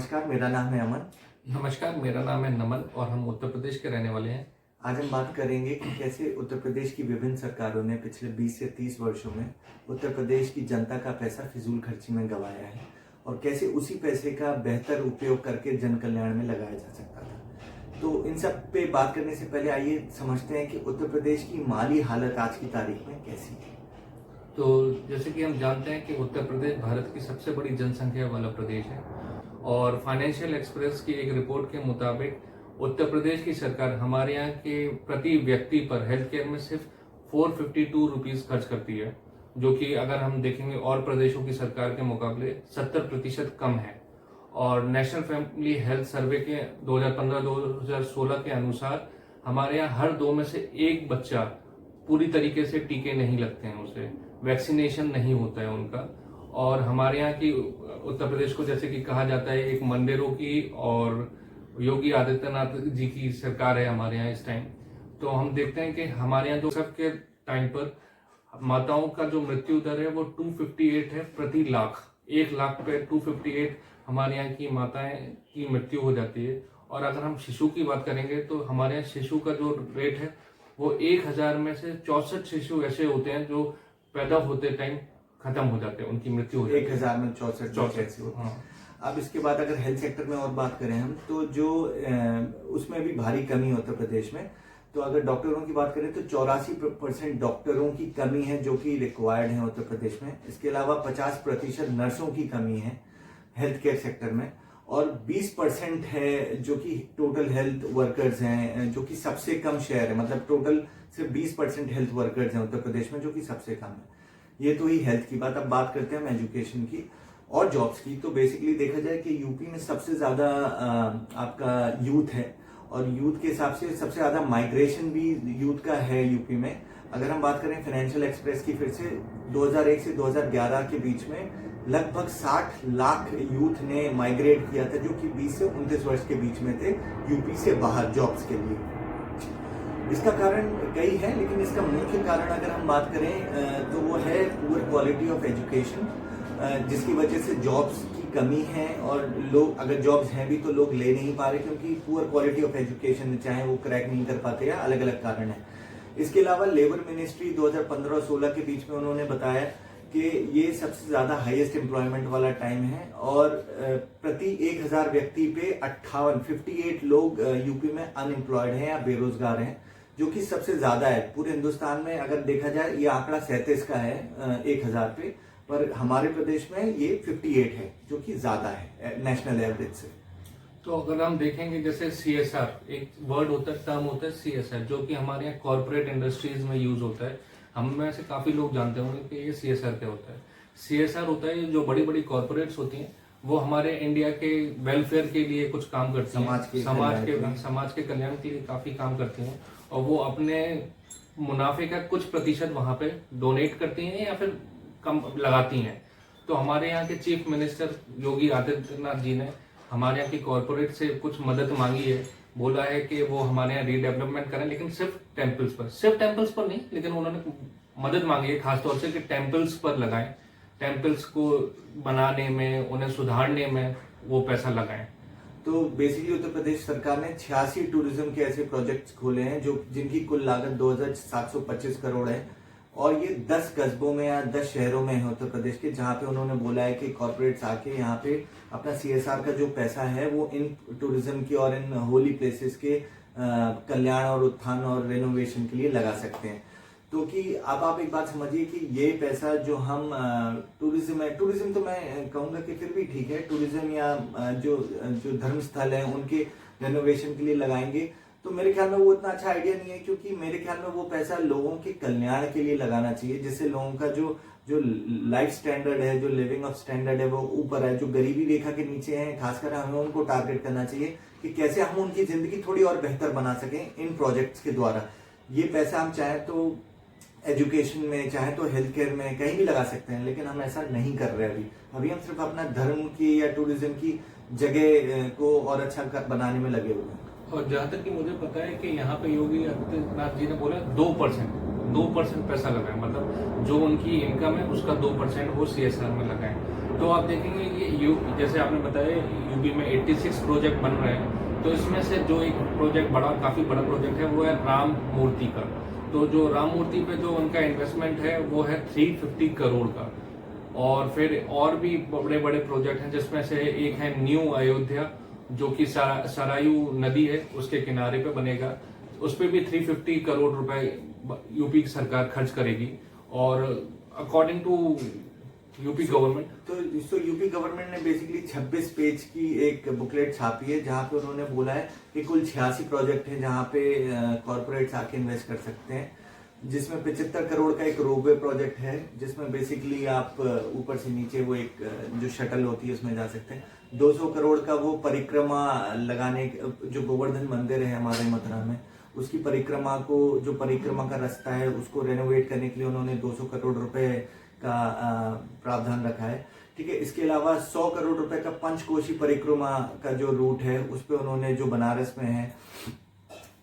नमस्कार, मेरा नाम है अमन। नमस्कार, मेरा नाम है नमन और हम उत्तर प्रदेश के रहने वाले हैं। आज हम बात करेंगे कि कैसे उत्तर प्रदेश की विभिन्न सरकारों ने पिछले 20 से 30 वर्षों में उत्तर प्रदेश की जनता का पैसा फिजूल खर्ची में गंवाया है और कैसे उसी पैसे का बेहतर उपयोग करके जन कल्याण में लगाया जा सकता था। तो इन सब पे बात करने से पहले आइए समझते हैं कि उत्तर प्रदेश की माली हालत आज की तारीख में कैसी है। तो जैसे कि हम जानते हैं कि उत्तर प्रदेश भारत की सबसे बड़ी जनसंख्या वाला प्रदेश है और फाइनेंशियल एक्सप्रेस की एक रिपोर्ट के मुताबिक उत्तर प्रदेश की सरकार हमारे यहाँ के प्रति व्यक्ति पर हेल्थ केयर में सिर्फ 452 रुपीज़ खर्च करती है, जो कि अगर हम देखेंगे और प्रदेशों की सरकार के मुकाबले 70% कम है। और नेशनल फैमिली हेल्थ सर्वे के 2015-2016 के अनुसार हमारे यहाँ हर 2 में से 1 बच्चा पूरी तरीके से टीके नहीं लगते हैं, उसे वैक्सीनेशन नहीं होता है उनका। और हमारे यहाँ की उत्तर प्रदेश को जैसे कि कहा जाता है एक मंदिरों की और योगी आदित्यनाथ जी की सरकार है हमारे यहाँ इस टाइम। तो हम देखते हैं कि हमारे यहाँ जो सबके टाइम पर माताओं का जो मृत्यु दर है वो 258 है प्रति लाख। 1 लाख पे 258 हमारे यहाँ की माताएं की मृत्यु हो जाती है। और अगर हम शिशु की बात करेंगे तो हमारे यहाँ शिशु का जो रेट है वो 1000 में से 64 शिशु ऐसे होते हैं जो पैदा होते टाइम खत्म हो जाते हैं, उनकी मृत्यु हो जाती है। 1000 में 64 ऐसे होते हैं। अब इसके बाद अगर हेल्थ सेक्टर में और बात करें हम तो जो उसमें भी भारी कमी है उत्तर प्रदेश में। तो अगर डॉक्टरों की बात करें तो 84% डॉक्टरों की कमी है जो कि रिक्वायर्ड है उत्तर प्रदेश में। इसके अलावा 50% नर्सों की कमी है हेल्थ केयर सेक्टर में और 20% है जो कि टोटल हेल्थ वर्कर्स हैं, जो कि सबसे कम शेयर है। मतलब टोटल सिर्फ 20% हेल्थ वर्कर्स हैं उत्तर प्रदेश में, जो कि सबसे कम है। ये तो ही हेल्थ की बात। अब बात करते हैं हम एजुकेशन की और जॉब्स की। तो बेसिकली देखा जाए कि यूपी में सबसे ज्यादा आपका यूथ है और यूथ के हिसाब से सबसे ज्यादा माइग्रेशन भी यूथ का है यूपी में। अगर हम बात करें फाइनेंशियल एक्सप्रेस की, फिर से 2001 से 2011 के बीच में लगभग 60 लाख यूथ ने माइग्रेट किया था, जो कि 20 से 29 वर्ष के बीच में थे यूपी से बाहर जॉब्स के लिए। इसका कारण कई है, लेकिन इसका मुख्य कारण अगर हम बात करें तो वो है पुअर क्वालिटी ऑफ एजुकेशन, जिसकी वजह से जॉब्स की कमी है और लोग अगर जॉब्स हैं भी तो लोग ले नहीं पा रहे क्योंकि पुअर क्वालिटी ऑफ एजुकेशन चाहे वो क्रैक नहीं कर पाते या अलग अलग कारण है। इसके अलावा लेबर मिनिस्ट्री 2015 और 16 के बीच में उन्होंने बताया कि ये सबसे ज्यादा हाईएस्ट एम्प्लॉयमेंट वाला टाइम है और प्रति 1000 व्यक्ति पे 58 लोग यूपी में अनएम्प्लॉयड हैं या बेरोजगार हैं, जो कि सबसे ज्यादा है पूरे हिंदुस्तान में। अगर देखा जाए ये आंकड़ा 37 का है 1000 पे, पर हमारे प्रदेश में ये 58 है, जो कि ज्यादा है नेशनल एवरेज से। तो अगर हम देखेंगे जैसे CSR एक वर्ड होता है, टर्म होता है CSR, जो कि हमारे यहाँ कॉर्पोरेट इंडस्ट्रीज में यूज होता है। हम में से काफी लोग जानते होंगे कि ये CSR क्या होता है। CSR होता है जो बड़ी बड़ी कॉर्पोरेट्स होती हैं वो हमारे इंडिया के वेलफेयर के लिए कुछ काम करती हैं, समाज के कल्याण के लिए काफी काम करती हैं और वो अपने मुनाफे का कुछ प्रतिशत वहां पे डोनेट करती हैं या फिर कम लगाती हैं। तो हमारे यहाँ के चीफ मिनिस्टर योगी आदित्यनाथ जी ने हमारे यहाँ की कॉर्पोरेट से कुछ मदद मांगी है। बोला है कि वो हमारे यहाँ रीडेवलपमेंट करें, लेकिन सिर्फ टेम्पल्स पर नहीं, लेकिन उन्होंने मदद मांगी है खासतौर से कि टेम्पल्स पर लगाएं, टेम्पल्स को बनाने में, उन्हें सुधारने में वो पैसा लगाएं। तो बेसिकली उत्तर प्रदेश सरकार ने 86 टूरिज्म के ऐसे प्रोजेक्ट्स खोले हैं जो जिनकी कुल लागत 2725 करोड़ है और ये 10 कस्बों में या 10 शहरों में है उत्तर प्रदेश के, जहां पे उन्होंने बोला है कि कॉर्पोरेट्स आके यहाँ पे अपना CSR का जो पैसा है वो इन टूरिज्म की और इन होली प्लेसेस के कल्याण और उत्थान और रेनोवेशन के लिए लगा सकते हैं। तो कि अब आप एक बात समझिए कि ये पैसा जो हम टूरिज्म तो मैं कहूंगा कि फिर भी ठीक है, टूरिज्म या जो धर्म स्थल है उनके रेनोवेशन के लिए लगाएंगे तो मेरे ख्याल में वो इतना अच्छा आइडिया नहीं है, क्योंकि मेरे ख्याल में वो पैसा लोगों के कल्याण के लिए लगाना चाहिए, जिससे लोगों का जो लाइफ स्टैंडर्ड है, जो लिविंग ऑफ स्टैंडर्ड है वो ऊपर है। जो गरीबी रेखा के नीचे हैं खासकर हमें उनको टारगेट करना चाहिए कि कैसे हम उनकी जिंदगी थोड़ी और बेहतर बना सकें इन प्रोजेक्ट्स के द्वारा। ये पैसा हम चाहे तो एजुकेशन में, चाहे तो हेल्थ केयर में, कहीं भी लगा सकते हैं, लेकिन हम ऐसा नहीं कर रहे अभी हम सिर्फ अपना धर्म की या टूरिज्म की जगह को और अच्छा बनाने में लगे हुए हैं। और जहां तक कि मुझे पता है कि यहाँ पे योगी आदित्यनाथ जी ने बोला 2% पैसा लगाए, मतलब जो उनकी इनकम है उसका 2% वो CSR में लगाए। तो आप देखेंगे कि जैसे आपने बताया यूपी में 86 प्रोजेक्ट बन रहे हैं, तो इसमें से जो एक प्रोजेक्ट काफ़ी बड़ा प्रोजेक्ट है वो है राम मूर्ति का। तो जो राम मूर्ति पे जो उनका इन्वेस्टमेंट है वो है 350 करोड़ का। और फिर और भी बड़े बड़े प्रोजेक्ट हैं, जिसमें से एक है न्यू अयोध्या, जो कि सरायू नदी है उसके किनारे पे बनेगा। उस पर भी 350 करोड़ रुपए यूपी की सरकार खर्च करेगी। और अकॉर्डिंग टू यूपी गवर्नमेंट, तो यूपी गवर्नमेंट ने बेसिकली 26 पेज की एक बुकलेट छापी है, जहां पे उन्होंने बोला है कि कुल 86 प्रोजेक्ट हैं जहां पे कॉर्पोरेट्स आके इन्वेस्ट कर सकते हैं, जिसमें 75 करोड़ का एक रोपवे प्रोजेक्ट है, जिसमें बेसिकली आप ऊपर से नीचे वो एक जो शटल होती है उसमें जा सकते हैं। 200 करोड़ का वो परिक्रमा लगाने, जो गोवर्धन मंदिर है हमारे मथुरा में, उसकी परिक्रमा जो परिक्रमा का रास्ता है उसको रेनोवेट करने के लिए उन्होंने 200 करोड़ रुपए का प्रावधान रखा है। ठीक है, इसके अलावा 100 करोड़ रुपए का पंचकोशी परिक्रमा का जो रूट है उस पे उन्होंने, जो बनारस में है,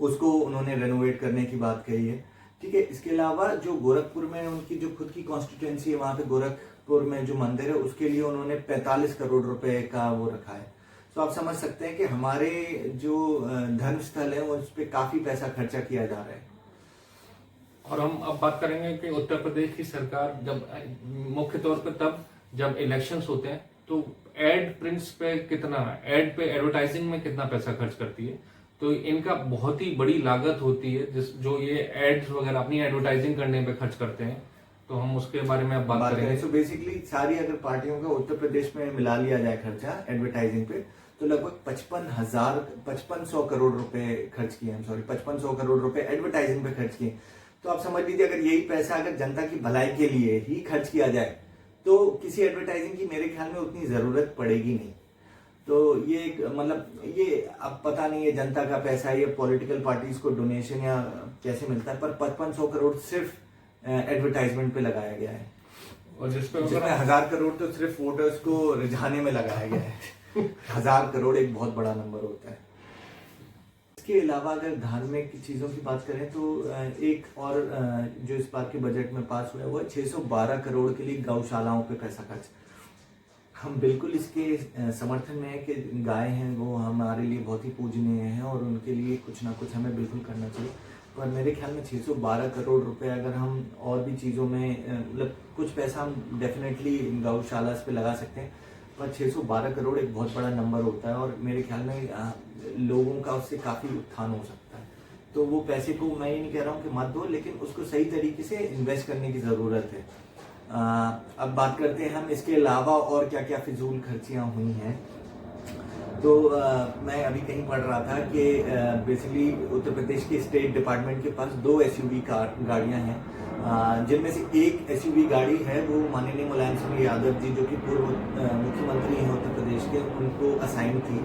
उसको उन्होंने रेनोवेट करने की बात कही है। ठीक है, इसके अलावा जो गोरखपुर में उनकी जो खुद की कॉन्स्टिट्यूएंसी है, वहां पे गोरखपुर में जो मंदिर है उसके लिए उन्होंने 45 करोड़ रुपए का वो रखा है। तो आप समझ सकते हैं कि हमारे जो धर्म स्थल है उस पर काफी पैसा खर्चा किया जा रहा है। और हम अब बात करेंगे कि उत्तर प्रदेश की सरकार जब मुख्य तौर पर तब जब इलेक्शंस होते हैं तो एड प्रिंट्स पे कितना, एड पे एडवर्टाइजिंग में कितना पैसा खर्च करती है। तो इनका बहुत ही बड़ी लागत होती है जो ये एड्स वगैरह अपनी एडवर्टाइजिंग करने पे खर्च करते हैं। तो हम उसके बारे में अब बात करेंगे। तो बेसिकली सारी अगर पार्टियों का उत्तर प्रदेश में मिला लिया जाए खर्चा एडवर्टाइजिंग पे, तो लगभग 5500 करोड़ रुपए खर्च किए। 5500 करोड़ रुपए एडवर्टाइजिंग पे खर्च किए। तो आप समझ लीजिए अगर यही पैसा अगर जनता की भलाई के लिए ही खर्च किया जाए तो किसी एडवर्टाइजिंग की मेरे ख्याल में उतनी जरूरत पड़ेगी नहीं। तो ये मतलब ये अब पता नहीं है जनता का पैसा है, ये पॉलिटिकल पार्टीज को डोनेशन या कैसे मिलता है, पर 5500 करोड़ सिर्फ एडवर्टाइजमेंट पे लगाया गया है। और जिसमें 1000 करोड़ तो सिर्फ वोटर्स को रिझाने में लगाया गया है। 1000 करोड़ एक बहुत बड़ा नंबर होता है। इसके अलावा अगर धार्मिक चीजों की बात करें तो एक और जो इस बार के बजट में पास हुआ है वो 612 करोड़ के लिए गौशालाओं पे पैसा खर्च। हम बिल्कुल इसके समर्थन में है कि गाय हैं वो हमारे लिए बहुत ही पूजनीय हैं और उनके लिए कुछ ना कुछ हमें बिल्कुल करना चाहिए। पर मेरे ख्याल में 612 करोड़ रुपए अगर हम और भी चीज़ों में मतलब कुछ पैसा हम डेफिनेटली गौशाला पे लगा सकते हैं, पर 612 करोड़ एक बहुत बड़ा नंबर होता है और मेरे ख्याल में लोगों का उससे काफ़ी उत्थान हो सकता है। तो वो पैसे को मैं ये नहीं कह रहा हूँ कि मत दो, लेकिन उसको सही तरीके से इन्वेस्ट करने की ज़रूरत है। अब बात करते हैं हम इसके अलावा और क्या क्या फिजूल खर्चियाँ हुई हैं। तो मैं अभी कहीं पढ़ रहा था कि बेसिकली उत्तर प्रदेश के स्टेट डिपार्टमेंट के पास 2 SUV गाड़ियाँ हैं, जिनमें से एक SUV गाड़ी है वो माननीय मुलायम सिंह यादव जी, जो कि पूर्व मुख्यमंत्री हैं उत्तर प्रदेश के, उनको असाइन थी।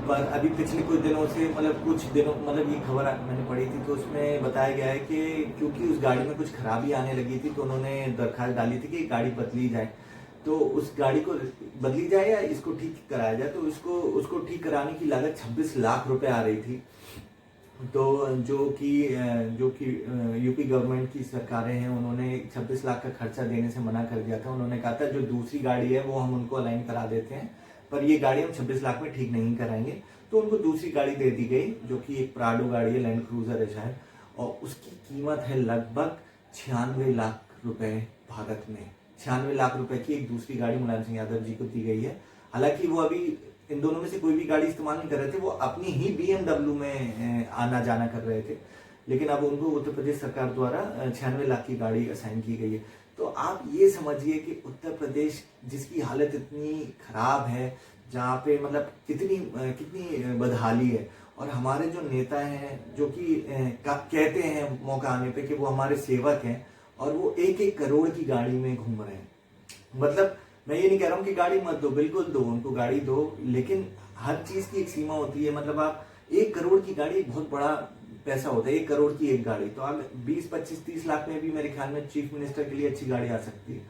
पर अभी पिछले कुछ दिनों से मतलब ये खबर मैंने पढ़ी थी, तो उसमें बताया गया है कि क्योंकि उस गाड़ी में कुछ खराबी आने लगी थी तो उन्होंने दरखास्त डाली थी कि गाड़ी बदली जाए। तो उस गाड़ी को बदली जाए या इसको ठीक कराया जाए, तो उसको ठीक कराने की लागत 26 लाख रुपए आ रही थी। तो जो कि यूपी गवर्नमेंट की सरकारें हैं उन्होंने 26 लाख का खर्चा देने से मना कर दिया था। उन्होंने कहा था जो दूसरी गाड़ी है वो हम उनको अलाइन करा देते हैं, पर ये गाड़ी हम 26 लाख में ठीक नहीं कराएंगे। तो उनको दूसरी गाड़ी दे दी गई, जो कि एक प्राडो गाड़ी है, लैंड क्रूजर है शायद, और उसकी कीमत है लगभग 96 लाख रुपए भारत में। 96 लाख रुपए की एक दूसरी गाड़ी मुलायम सिंह यादव जी को दी गई है। हालांकि वो अभी इन दोनों में से कोई भी गाड़ी इस्तेमाल नहीं कर रहे थे, वो अपनी ही BMW में आना जाना कर रहे थे, लेकिन अब उनको उत्तर प्रदेश सरकार द्वारा 96 लाख की गाड़ी असाइन की गई है। तो आप ये समझिए कि उत्तर प्रदेश जिसकी हालत इतनी खराब है, जहाँ पे मतलब कितनी बदहाली है, और हमारे जो नेता हैं जो कि कहते हैं मौका आने पे कि वो हमारे सेवक हैं, और वो 1-1 करोड़ की गाड़ी में घूम रहे हैं। मतलब मैं ये नहीं कह रहा हूँ कि गाड़ी मत दो, बिल्कुल दो, उनको गाड़ी दो, लेकिन हर चीज की एक सीमा होती है। मतलब आप 1 करोड़ की गाड़ी एक बहुत बड़ा पैसा होता है, 1 करोड़ की एक गाड़ी। तो आप 20, 25, 30 लाख में भी मेरे ख्याल में चीफ मिनिस्टर के लिए अच्छी गाड़ी आ सकती है,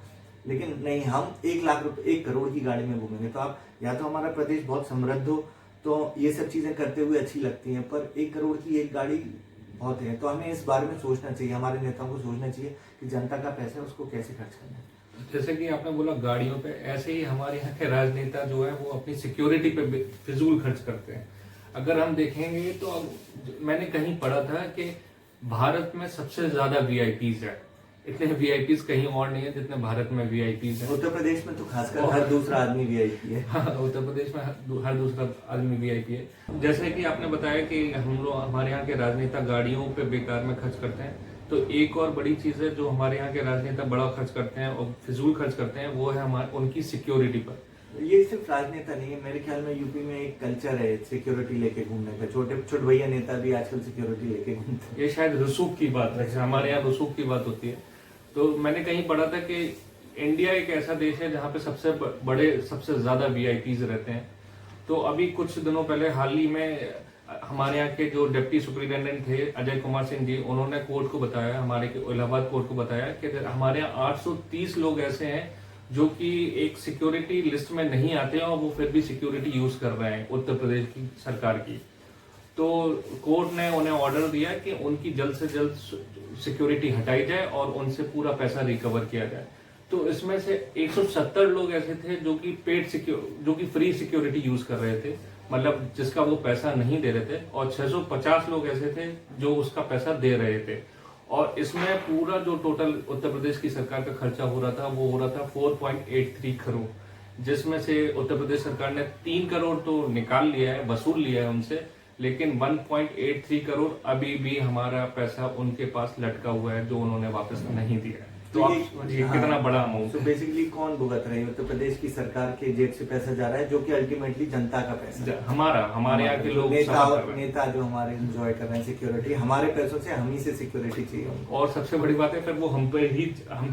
लेकिन नहीं, हम 1 लाख रुपए 1 करोड़ की गाड़ी में घूमेंगे। तो आप या तो हमारा प्रदेश बहुत समृद्ध हो तो ये सब चीजें करते हुए अच्छी लगती हैं, पर 1 करोड़ की एक गाड़ी बहुत है। तो हमें इस बारे में सोचना चाहिए, हमारे नेताओं को सोचना चाहिए कि जनता का पैसा है उसको कैसे खर्च करना है। जैसे कि आपने बोला गाड़ियों पे, ऐसे ही हमारे यहाँ के राजनेता जो है वो अपनी सिक्योरिटी पे फिजूल खर्च करते हैं। अगर हम देखेंगे तो अब मैंने कहीं पढ़ा था कि भारत में सबसे ज्यादा वीआईपीज है। इतने वीआईपीज कहीं और नहीं है जितने भारत में वीआईपीज है। उत्तर प्रदेश में तो खासकर हर दूसरा आदमी वीआईपी है। हाँ, उत्तर प्रदेश में हर दूसरा आदमी वीआईपी है। जैसे कि आपने बताया कि हम लोग, हमारे यहाँ के राजनेता गाड़ियों पे बेकार में खर्च करते हैं, तो एक और बड़ी चीज है जो हमारे यहाँ के राजनेता बड़ा खर्च करते हैं और फिजूल खर्च करते हैं, वो है हमारे उनकी सिक्योरिटी पर। ये सिर्फ राजनेता नहीं है, मेरे ख्याल में यूपी में एक कल्चर है सिक्योरिटी लेके घूमने का। छोटे भैया नेता भी आजकल सिक्योरिटी लेके घूमते हैं। ये शायद रसूख की बात है, हमारे यहाँ रसूख की बात होती है। तो मैंने कहीं पढ़ा था कि इंडिया एक ऐसा देश है जहाँ पे सबसे ज्यादा वीआईपीज रहते हैं। तो अभी कुछ दिनों पहले हाल ही में हमारे यहाँ के जो डिप्टी सुपरिटेंडेंट थे अजय कुमार सिंह जी, उन्होंने कोर्ट को बताया, हमारे इलाहाबाद कोर्ट को बताया कि हमारे यहाँ 830 लोग ऐसे हैं जो कि एक सिक्योरिटी लिस्ट में नहीं आते हैं और वो फिर भी सिक्योरिटी यूज कर रहे हैं उत्तर प्रदेश की सरकार की। तो कोर्ट ने उन्हें ऑर्डर दिया कि उनकी जल्द से जल्द सिक्योरिटी हटाई जाए और उनसे पूरा पैसा रिकवर किया जाए। तो इसमें से 170 लोग ऐसे थे जो कि फ्री सिक्योरिटी यूज कर रहे थे, मतलब जिसका वो पैसा नहीं दे रहे थे, और 650 लोग ऐसे थे जो उसका पैसा दे रहे थे। और इसमें पूरा जो टोटल उत्तर प्रदेश की सरकार का खर्चा हो रहा था वो हो रहा था 4.83 करोड़, जिसमें से उत्तर प्रदेश सरकार ने 3 करोड़ तो निकाल लिया है, वसूल लिया है उनसे, लेकिन 1.83 करोड़ अभी भी हमारा पैसा उनके पास लटका हुआ है जो उन्होंने वापस नहीं दिया है। तो आप समझिए कितना बड़ा अमाउंट। तो बेसिकली कौन भुगत रही है? उत्तर प्रदेश की सरकार के जेब से पैसा जा रहा है, जो कि अल्टीमेटली जनता का पैसा है। हमारे यहाँ के लोग नेता जो हमारे एंजॉय कर रहे हैं सिक्योरिटी, हमारे पैसों से हम ही से सिक्योरिटी चाहिए उनको। और सबसे बड़ी बात है फिर वो हम पे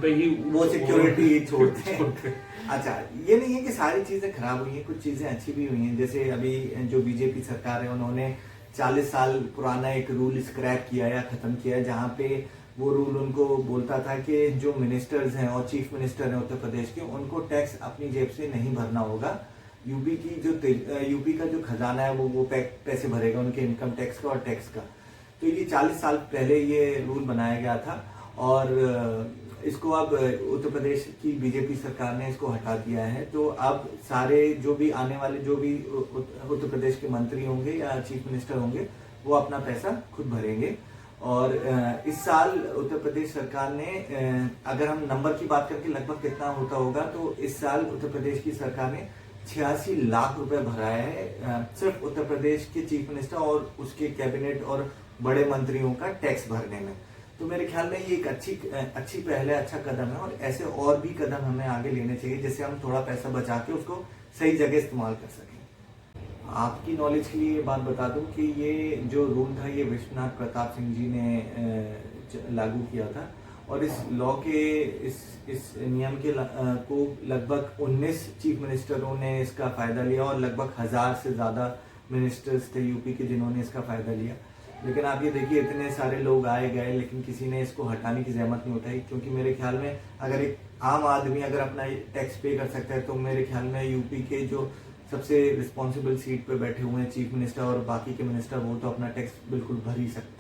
ही वो सिक्योरिटी छोड़ते हैं। अच्छा, ये नहीं है कि सारी चीजें खराब हुई हैं, कुछ चीजें अच्छी भी हुई हैं। जैसे अभी जो बीजेपी सरकार है उन्होंने 40 साल पुराना एक रूल स्क्रैप किया या खत्म किया, जहाँ पे वो रूल उनको बोलता था कि जो मिनिस्टर्स हैं और चीफ मिनिस्टर हैं उत्तर प्रदेश के, उनको टैक्स अपनी जेब से नहीं भरना होगा। यूपी का जो खजाना है वो पैसे भरेगा उनके इनकम टैक्स का और टैक्स का। तो ये 40 साल पहले ये रूल बनाया गया था और इसको अब उत्तर प्रदेश की बीजेपी सरकार ने इसको हटा दिया है। तो अब सारे जो भी आने वाले जो भी उत्तर प्रदेश के मंत्री होंगे या चीफ मिनिस्टर होंगे वो अपना पैसा खुद भरेंगे। और इस साल उत्तर प्रदेश सरकार ने, अगर हम नंबर की बात करके लगभग कितना होता होगा, तो इस साल उत्तर प्रदेश की सरकार ने 86 लाख रुपए भराया है सिर्फ उत्तर प्रदेश के चीफ मिनिस्टर और उसके कैबिनेट और बड़े मंत्रियों का टैक्स भरने में। तो मेरे ख्याल में ये एक अच्छी पहल है, अच्छा कदम है, और ऐसे और भी कदम हमें आगे लेने चाहिए जिससे हम थोड़ा पैसा बचा के उसको सही जगह इस्तेमाल कर सकें। आपकी नॉलेज के लिए ये बात बता दूं कि ये जो रूल था ये विश्वनाथ प्रताप सिंह जी ने लागू किया था, और इस लॉ के इस नियम के को लगभग 19 चीफ मिनिस्टरों ने इसका फायदा लिया और लगभग 1000 से ज्यादा मिनिस्टर्स थे यूपी के जिन्होंने इसका फायदा लिया। लेकिन आप ये देखिए, इतने सारे लोग आए गए लेकिन किसी ने इसको हटाने की जहमत नहीं उठाई, क्योंकि मेरे ख्याल में अगर एक आम आदमी अगर अपना टैक्स पे कर सकता है तो मेरे ख्याल में यूपी के जो सबसे रिस्पॉन्सिबल सीट पे बैठे हुए हैं चीफ मिनिस्टर और बाकी के मिनिस्टर, वो तो अपना टैक्स बिल्कुल भर ही सकते हैं।